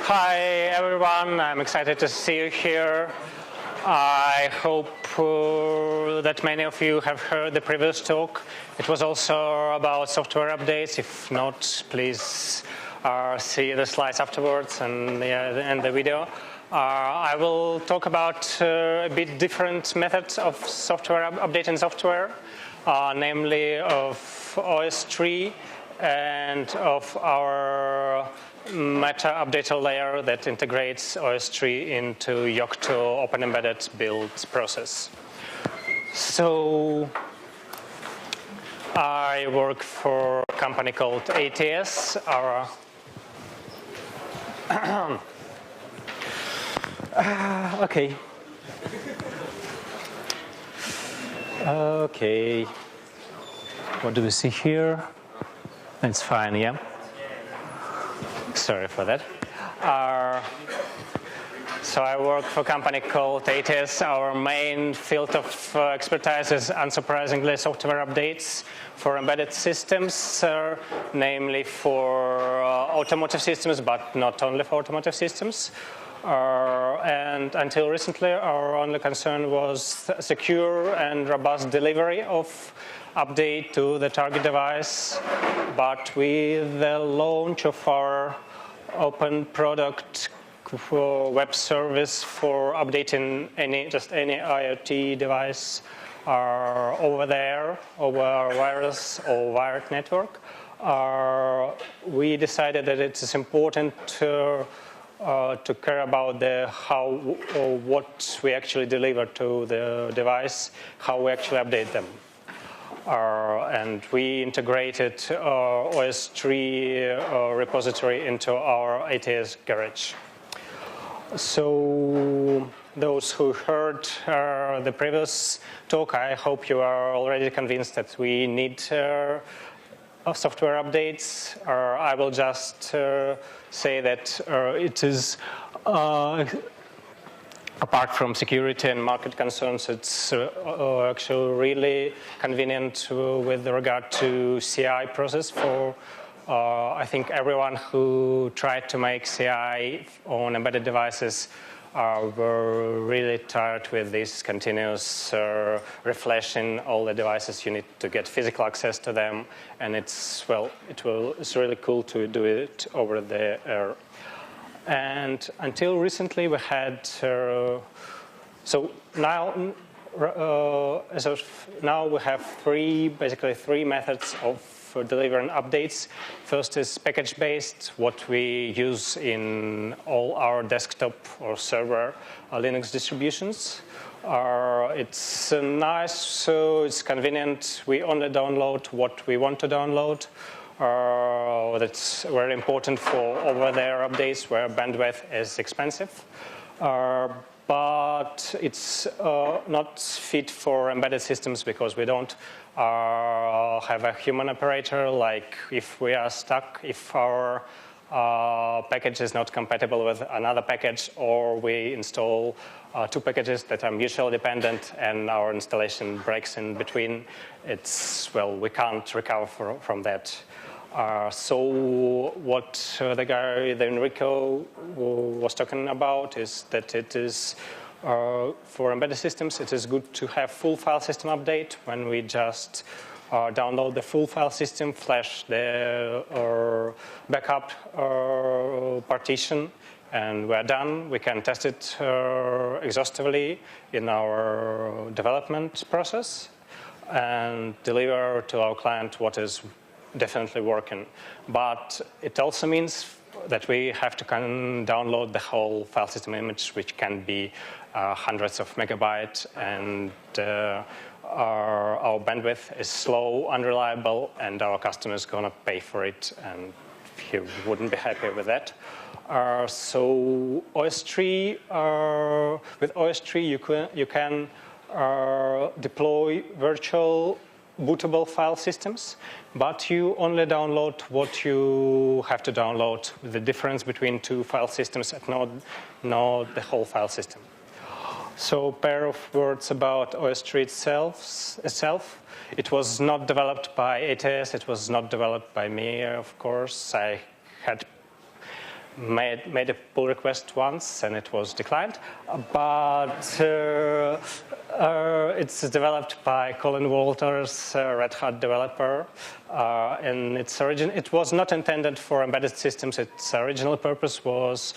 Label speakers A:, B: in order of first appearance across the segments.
A: Hi everyone, I'm excited to see you here. I hope that many of you have heard the previous talk. It was also about software updates. If not, please see the slides afterwards and the video. I will talk about a bit different methods of software updating software, namely of OSTree and of our meta updater layer that integrates OSTree into Yocto Open Embedded build process. So I work for a company called ATS. Okay. Okay. What do we see here? It's fine, yeah. Sorry for that. So I work for a company called ATS. Our main field of expertise is, unsurprisingly, software updates for embedded systems, namely for automotive systems, but not only for automotive systems. And until recently, our only concern was secure and robust delivery of update to the target device. But with the launch of our open product web service for updating any IoT device over there, over our wireless or wired network, we decided that it is important to care about what we actually deliver to the device, how we actually update them. And we integrated OSTree repository into our ATS garage. So those who heard the previous talk, I hope you are already convinced that we need software updates. I will just say that it is apart from security and market concerns, it's actually really convenient with regard to CI process for, I think, everyone who tried to make CI on embedded devices were really tired with this continuous refreshing all the devices. You need to get physical access to them, and it's really cool to do it over the air. And until recently, we had so now as of now we have basically three methods of delivering updates. First is package-based, what we use in all our desktop or server Linux distributions. It's nice, so it's convenient. We only download what we want to download. That's very important for over-the-air updates where bandwidth is expensive. But it's not fit for embedded systems because we don't have a human operator. Like if we are stuck, if our package is not compatible with another package, or we install two packages that are mutually dependent and our installation breaks in between, we can't recover from that. So what the Enrico was talking about is that it is, for embedded systems, it is good to have full file system update when we just download the full file system, flash the backup partition, and we're done. We can test it exhaustively in our development process and deliver to our client what is definitely working. But it also means that we have to download the whole file system image, which can be hundreds of megabytes, and our bandwidth is slow, unreliable, and our customer is going to pay for it, and he wouldn't be happy with that. So OSTree, with OSTree, you can deploy virtual bootable file systems, but you only download what you have to download. The difference between two file systems and not the whole file system. So a pair of words about OSTree itself. It was not developed by ATS. It was not developed by me, of course. I had made a pull request once and it was declined, but it's developed by Colin Walters, a Red Hat developer, and it was not intended for embedded systems. Its original purpose was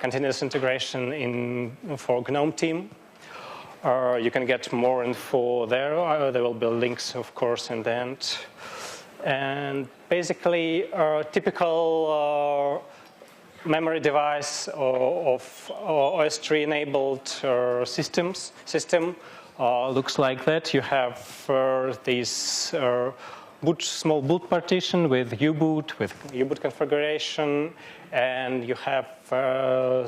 A: continuous integration for GNOME team. You can get more info there. There will be links, of course, in the end. And basically, a typical memory device of OSTree-enabled system looks like that. You have this small boot partition with U-boot configuration, and you have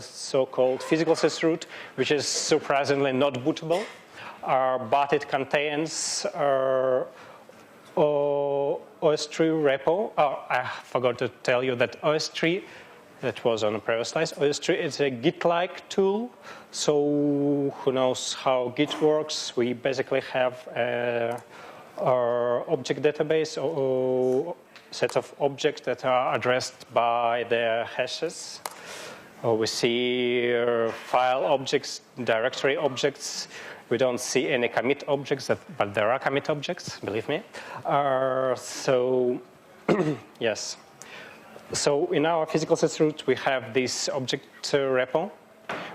A: so-called physical sysroot, which is surprisingly not bootable, but it contains OSTree repo. I forgot to tell you that OSTree, that was on the previous slide, OSTree is a Git-like tool. So who knows how Git works? We basically have our object database or sets of objects that are addressed by their hashes. We see file objects, directory objects. We don't see any commit objects, but there are commit objects, believe me. Yes. So in our physical sysroot, we have this object repo.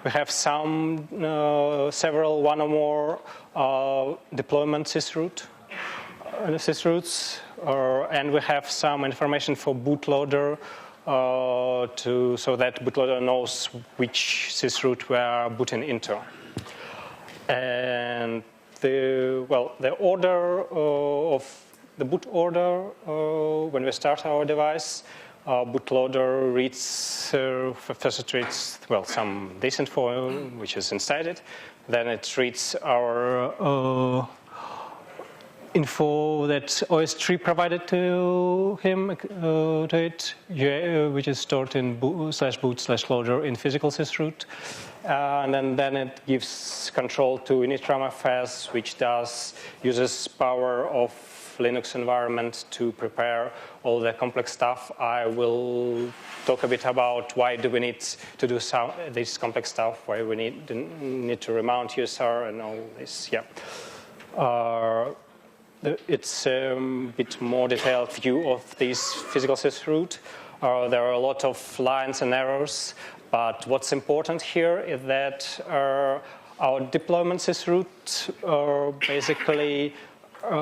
A: We have several one or more deployment sysroots, and we have some information for bootloader so that bootloader knows which sysroot we are booting into. And the order of the boot order when we start our device, bootloader reads first it reads some this info which is inside it, then it reads our info that OSTree provided to him, which is stored in /boot/loader in physical sysroot. And then it gives control to initramfs, which uses power of Linux environment to prepare all the complex stuff. I will talk a bit about why do we need to do this complex stuff, why we need to remount user and all this. Yeah. It's a bit more detailed view of this physical sysroot. There are a lot of lines and errors, but what's important here is that our deployment sysroot basically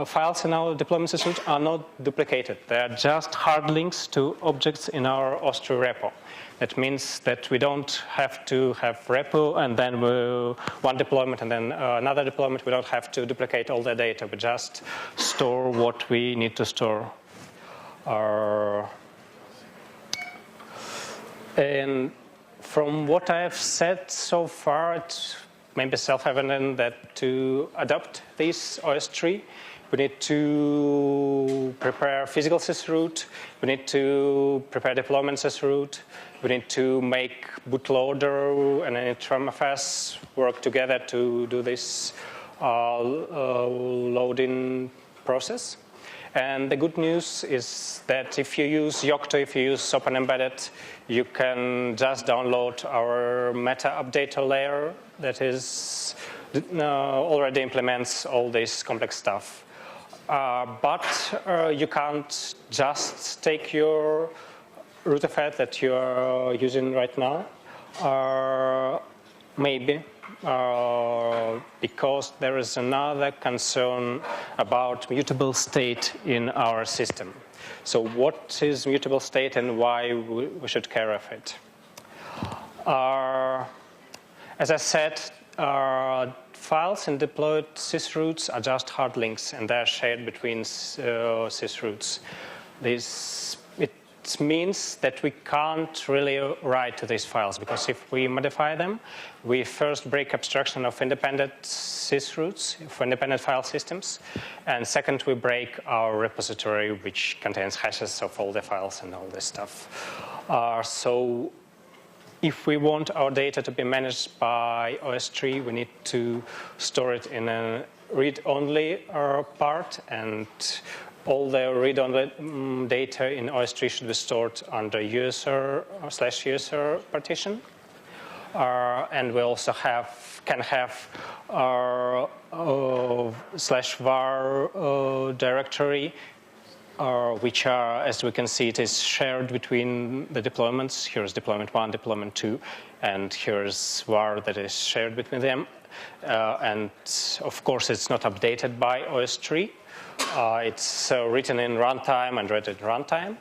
A: files in our deployment sysroot are not duplicated. They are just hard links to objects in our OSTree repo. That means that we don't have to have repo and then one deployment and then another deployment. We don't have to duplicate all the data. We just store what we need to store. And from what I have said so far, it's maybe self-evident that to adopt this OSTree, we need to prepare physical sysroot, we need to prepare deployment sysroot, we need to make bootloader and initramfs work together to do this loading process. And the good news is that if you use Yocto, if you use Open Embedded, you can just download our meta updater layer that is already implements all this complex stuff. But you can't just take your rootfed that you are using right now, maybe. Because there is another concern about mutable state in our system. So what is mutable state and why we should care of it? As I said, files in deployed sysroots are just hard links, and they're shared between sysroots. It means that we can't really write to these files, because if we modify them, we first break abstraction of independent sysroots for independent file systems, and second, we break our repository, which contains hashes of all the files and all this stuff. So if we want our data to be managed by OSTree, we need to store it in a read-only part, and all the read-only data in OSTree should be stored under user/user partition. And we also can have /var directory, which are, as we can see, it is shared between the deployments. Here's deployment 1, deployment 2, and here's var that is shared between them. And of course, it's not updated by OSTree. It's written in runtime and read in runtime.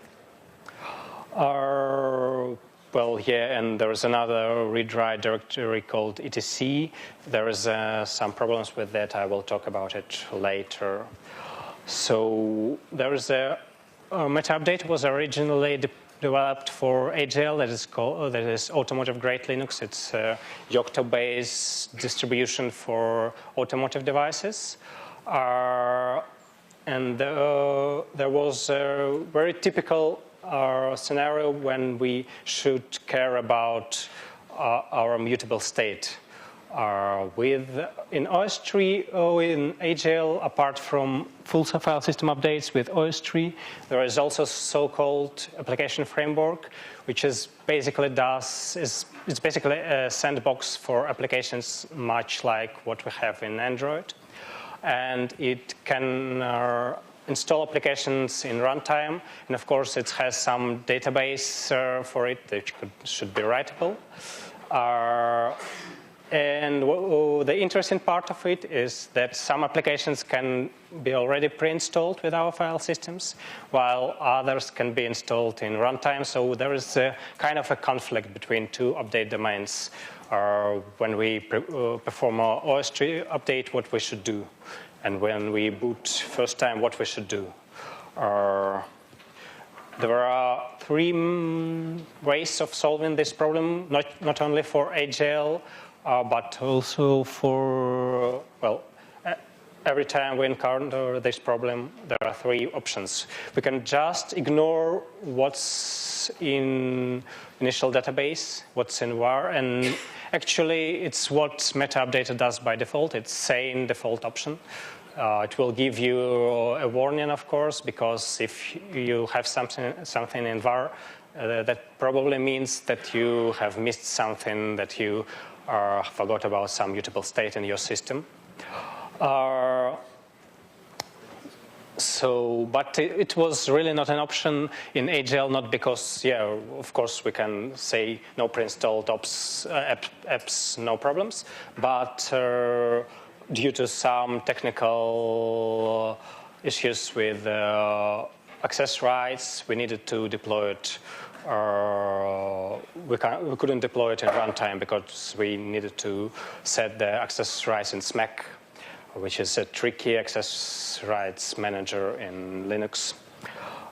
A: Well, yeah, and there's another read-write directory called etc. There is some problems with that. I will talk about it later. So there is a meta update was originally developed for AGL that is automotive grade Linux. It's a Yocto-based distribution for automotive devices. And there was a very typical scenario when we should care about our mutable state. In OSTree or in AGL, apart from full file system updates with OSTree, there is also so-called application framework, which is basically it's basically a sandbox for applications, much like what we have in Android, and it can install applications in runtime, and of course it has some database for it that should be writable. And the interesting part of it is that some applications can be already pre-installed with our file systems, while others can be installed in runtime. So there is a kind of a conflict between two update domains. When we perform our OSTree update, what we should do, and when we boot first time, what we should do. There are three ways of solving this problem, not only for AGL, but also for, well, every time we encounter this problem, there are three options. We can just ignore what's in initial database, what's in var, and actually it's what meta updater does by default. It's sane default option. It will give you a warning, of course, because if you have something in var, that probably means that you have missed something, that you forgot about some mutable state in your system. But it was really not an option in AGL, not because, yeah, of course we can say no pre-installed apps, no problems, but due to some technical issues with access rights, we needed to deploy it. We couldn't deploy it in runtime because we needed to set the access rights in SMAC, which is a tricky access rights manager in Linux.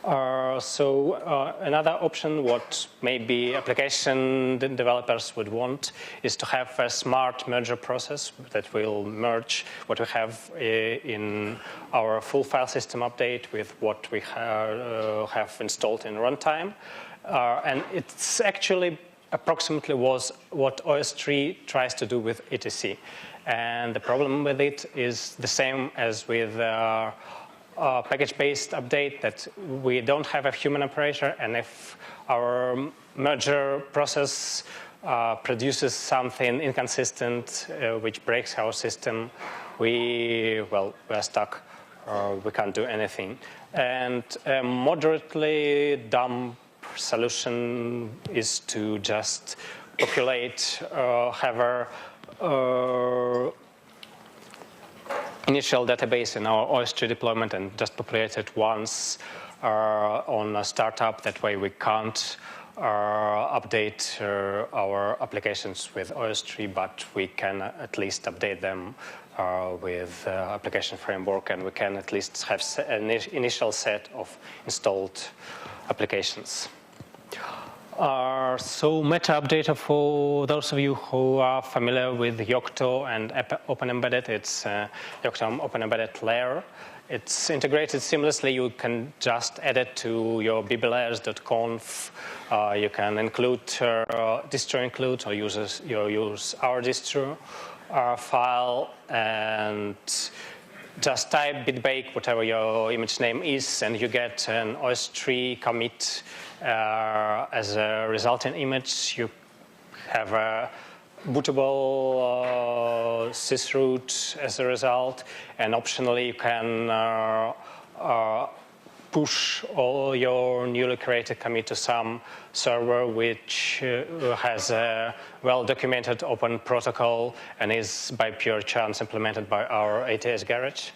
A: Another option, what maybe application developers would want, is to have a smart merger process that will merge what we have in our full file system update with what we have installed in runtime. And it's actually approximately was what OSTree tries to do with etc. And the problem with it is the same as with package-based update, that we don't have a human operator, and if our merger process produces something inconsistent which breaks our system, we're stuck. We can't do anything. And a moderately dumb solution is to just populate, have a initial database in our OSTree deployment and just populate it once on a startup. That way we can't update our applications with OSTree, but we can at least update them with application framework, and we can at least have an initial set of installed applications. So meta updater, for those of you who are familiar with Yocto and OpenEmbedded, it's Yocto OpenEmbedded layer. It's integrated seamlessly. You can just add it to your bblayers.conf. You can include distro include, or use our distro file, and just type bitbake, whatever your image name is, and you get an OSTree commit as a resulting image. You have a bootable sysroot as a result, and optionally you can push all your newly created commit to some server which has a well-documented open protocol and is by pure chance implemented by our ATS garage.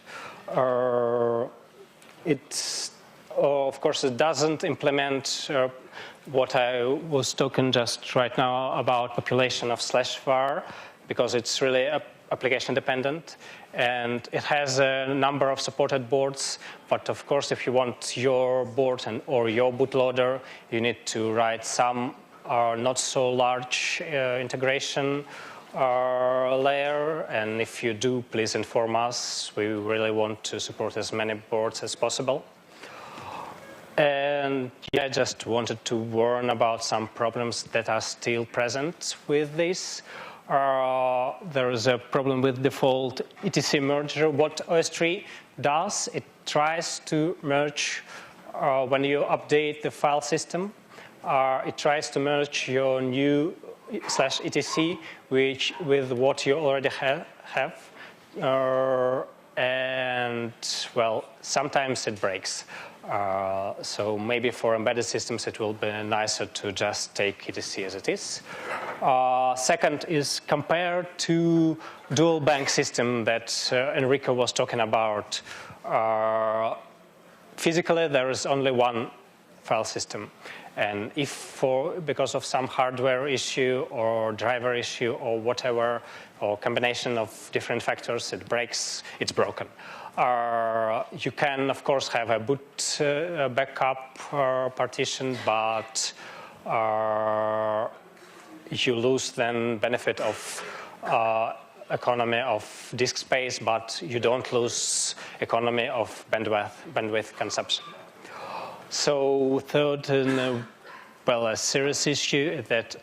A: Of course, it doesn't implement what I was talking just right now about population of /var, because it's really application dependent, and it has a number of supported boards. But of course, if you want your board or your bootloader, you need to write some not so large integration layer. And if you do, please inform us. We really want to support as many boards as possible. And yeah, I just wanted to warn about some problems that are still present with this. There is a problem with default etc merger. What OSTree does, it tries to merge when you update the file system. It tries to merge your new /etc with what you already have. And well, sometimes it breaks. So maybe for embedded systems, it will be nicer to just take etc as it is. Second is compared to dual bank system that Enrico was talking about. Physically, there is only one file system. And if because of some hardware issue or driver issue or whatever, or combination of different factors, it breaks, it's broken. You can, of course, have a boot backup partition, but you lose then benefit of economy of disk space, but you don't lose economy of bandwidth consumption. So third, well, a serious issue is that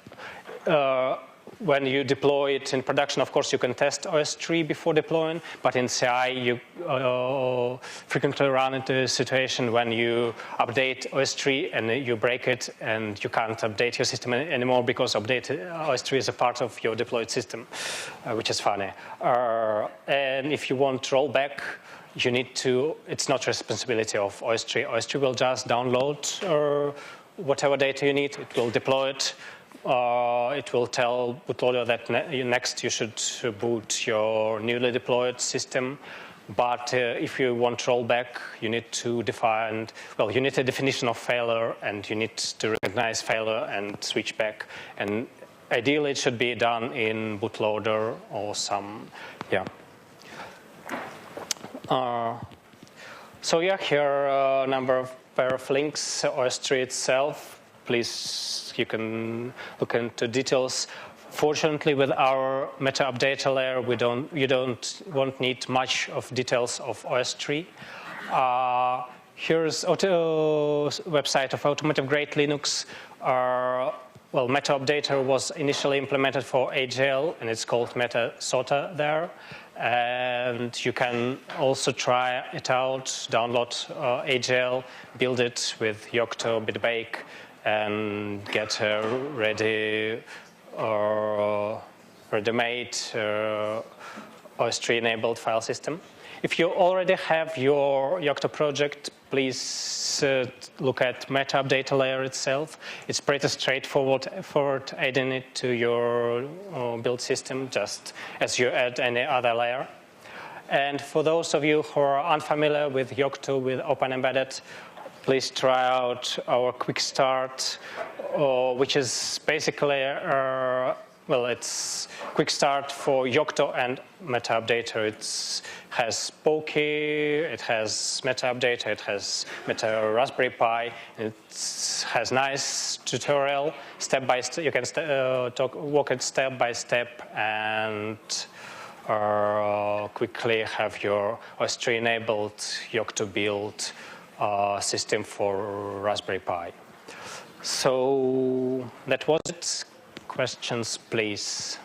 A: when you deploy it in production, of course, you can test OSTree before deploying, but in CI, you frequently run into a situation when you update OSTree and you break it and you can't update your system anymore because OSTree is a part of your deployed system, which is funny. And if you want rollback, you need to, it's not responsibility of OSTree. OSTree will just download whatever data you need, it will deploy it. It will tell bootloader that next you should boot your newly deployed system. But if you want rollback, you need to define, well, you need a definition of failure, and you need to recognize failure and switch back. And ideally, it should be done in bootloader or some, yeah. So yeah, here are a number of pair of links, OSTree itself. Please, you can look into details. Fortunately, with our meta update layer, won't need much of details of OSTree. Here's website of automotive grade Linux. Well, meta updater was initially implemented for AGL, and it's called meta SOTA there. And you can also try it out, download AGL, build it with Yocto, bitbake, and get a ready-made OSTree-enabled file system. If you already have your Yocto project, please look at meta update layer itself. It's pretty straightforward for adding it to your build system, just as you add any other layer. And for those of you who are unfamiliar with Yocto, with Open Embedded, please try out our quick start, which is basically well, it's quick start for Yocto and meta updater. It has Pokey, it has meta updater, it has meta Raspberry Pi. It has nice tutorial, step by step. You can walk it step by step and quickly have your OSTree-enabled Yocto build system for Raspberry Pi. So that was it. Questions, please.